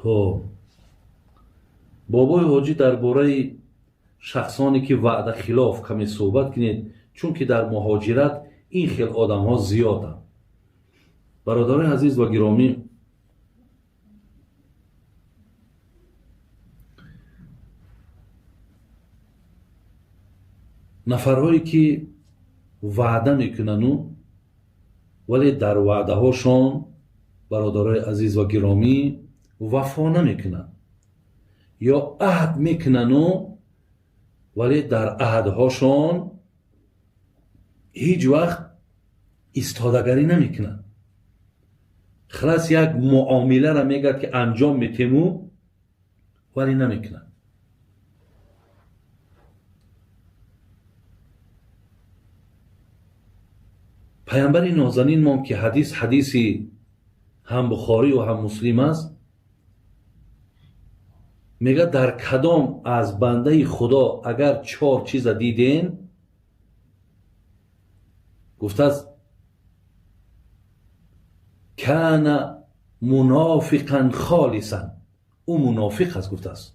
خب бобои ҳоҷӣ дар бораи шахсоне ки ваъда хилоф каме суҳбат кунед, чунки дар муҳоҷират ин хел одамҳо зиёданд. бародарои азиз ва гиромӣ, нафарҳое ки ваъда мекунану вале дар ваъдаҳошон, бародарои азиз ва гиромӣ, вафо намекунанд, ё аҳд мекунану вале дар аҳдҳошон ҳеҷ вақт истодагарӣ намекунанд. халас як муомиларо мегӯяд ки анҷом метему вале намекунанд. пайғамбари нозанинмон ки ҳадиси ҳам бухорию ҳам муслим аст, мегӯяд дар кадом аз бандаи худо агар 4 чиза диден, гуфтааст кана мунофиқан холисан, ӯ мунофиқ аст. гуфтааст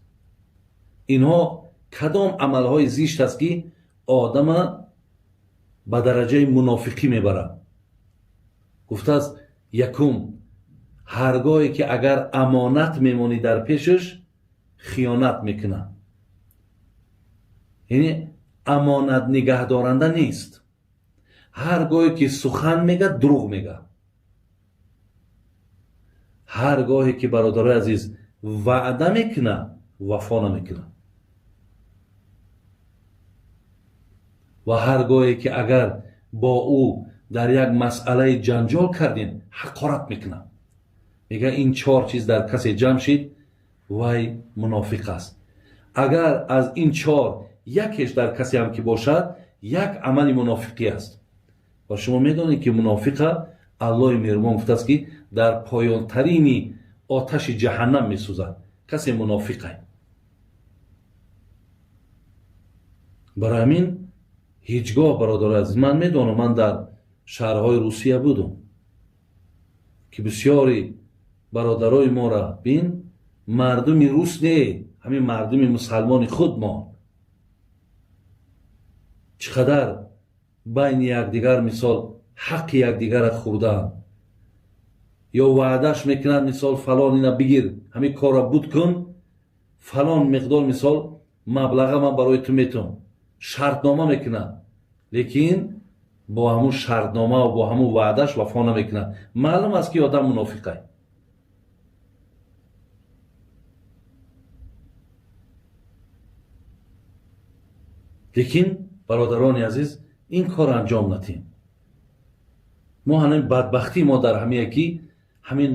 инҳо кадом амалҳои зишт аст ки одама ба дараҷаи мунофиқӣ мебарад. гуфтааст якум, ҳаргоҳе ки агар амонат мемонӣ дар пешаш хиёнат мекунад, яъне амонат нигаҳдоранда нест. ҳар гоҳе ки сухан мегӯяд дурӯғ мегӯяд. ҳар гоҳе ки бародарои азиз ваъда мекунад вафо намекунад. ва ҳар гоҳе ки агар бо ӯ дар як масъалаи ҷанҷол кардем ҳақорат мекунад. мегӯяд ин 4 чиз дар касе ҷамъ шид, вай мунофиқ аст. агар аз ин 4 якеш дар касе ҳам ки бошад, як амали мунофиқӣ аст. ва шумо медонед ки мунофиқа аллоҳи меҳрубон гуфтааст ки дар поёнтарини оташи ҷаҳаннам месӯзад. касе мунофиқай. барои ҳамин ҳеҷ гоҳ бародарои азиз, ман медонам, ман дар шаҳрҳои Русия будам ки бисёри бародарои мора бин мардуми рус не, ҳамин мардуми мусалмони худмон чӣ қадар байни якдигар мисол ҳаққи якдигарро хӯрдаанд, ё ваъдаш мекунад мисол фалон ина бигир, ҳамин корро буд кун, фалон миқдор мисол маблаға ман барои ту метавам, шартнома мекунад, лекин бо ҳамун шартнома ва бо ҳамун ваъдаш вафо намекунад. маълум аст ки одам мунофиқай. лекин бародарони азиз, ин кор анҷом надиҳем. мо ҳамин бадбахтӣ мо дар ҳамие ки ҳамин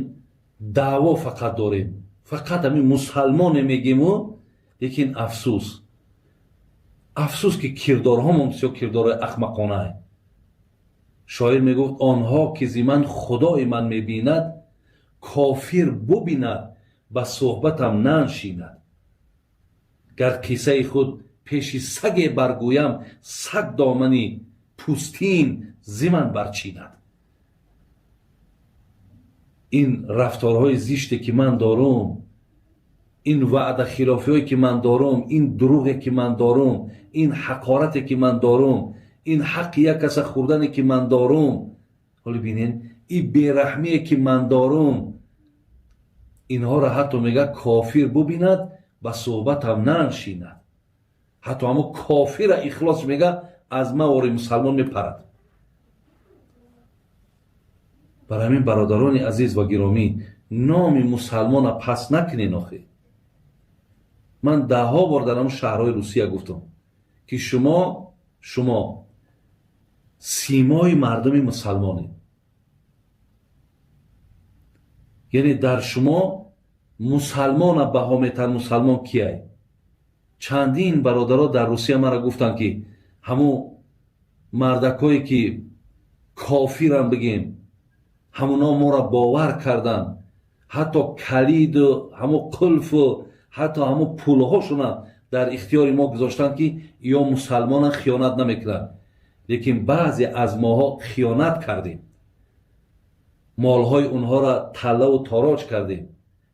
даъво фақат дорем, фақат ҳамин мусалмоне мегему, лекин афсус ки кирдорҳомон бисёр кирдорҳои ахмақонаe. шоир мегуфт онҳо ки зи ман худои ман мебинад, кофир бубинад ба суҳбатам наншинад. гар қиссаи худ пеши саге баргӯям, саг домани пӯстин зи ман барчинад. ин рафторҳои зиште ки ман дорум, ин ваъдахилофиҳое ки ман дорум, ин дурӯғе ки ман дорум, ин ҳақорате ки ман дорум, ин ҳаққи як каса хӯрдане ки ман дорум, ҳоло бинед ин бераҳмие ки ман дорум, инҳоро ҳатто мега кофир бубинад ба суҳбатам наншинад. ҳатто ҳамун кофира ихлос мега аз мавори мусалмон мепарад. барои ҳамин бародарони азиз ва гиромӣ, номи мусалмона пас накунед. охир ман даҳҳо бор дар ҳамун шаҳрҳои Русия гуфтам ки шумо симои мардуми мусалмонед. яъне дар шумо мусалмона баҳо метан. мусалмон кияй? чандин бародаро дар Русия мара гуфтанд ки ҳамун мардакое ки кофирам бигем, ҳамуно моро бовар карданд, ҳатто калиду ҳамун қулфу ҳатто ҳамун пулҳошона дар ихтиёри мо гузоштанд ки ё мусалмонан хиёнат намекунад. лекин баъзе аз моҳо хиёнат кардем, молҳои онҳоро талаву тароҷ кардем,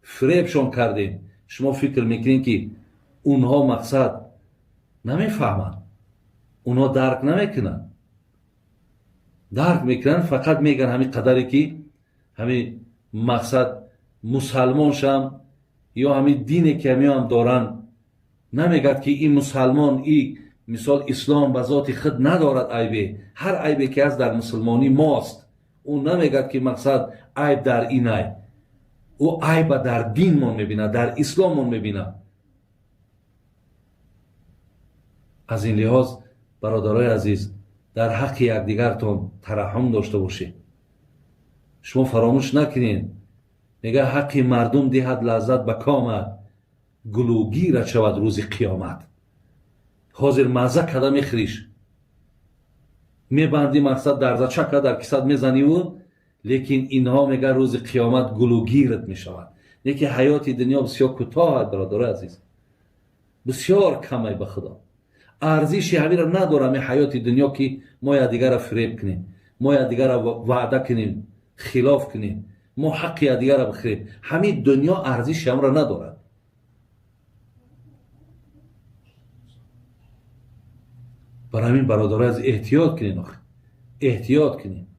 فریبشون کردین. شما فکر میکنین که اونها مقصد نمیفهمن، اونها درک نمیکنن. درک میکنن، فقط میگن همین قدری که همین مقصد مسلمان شم یا همین دینی که هم دارن. نمیگد که این مسلمان، این مثال اسلام به ذات خود ندارد عیبه، هر عیبی که از در مسلمانی ماست. اون نمیگد که مقصد عیب در این عیب، او عیب در دین من میبینه، در اسلام من میبینه. از این لحاظ برادرای عزیز، در حق یکدیگرتون ترحم داشته باشید. شما فراموش نکنین میگه حق مردم دهد لذت به کامت، گلوگیر شود روز قیامت. حاضر مزه کده میخریش، میبندی مقصد درزه چکه در کیسد میزنی و، لیکن اینها میگه روز قیامت گلوگیرت میشود. یکی حیات دنیا بسیار کوتاه برادر عزیز، بسیار کمه به خدا. ارزشی همین را نداره می حیات دنیا که ما یکدیگر را فریب کنیم، ما یکدیگر را وعده کنیم خلاف کنیم، ما حق یکدیگر را بخریم. همین دنیا ارزشی هم را ندارد. برای همین برادران از احتیاط کنین، احتیاط کنین.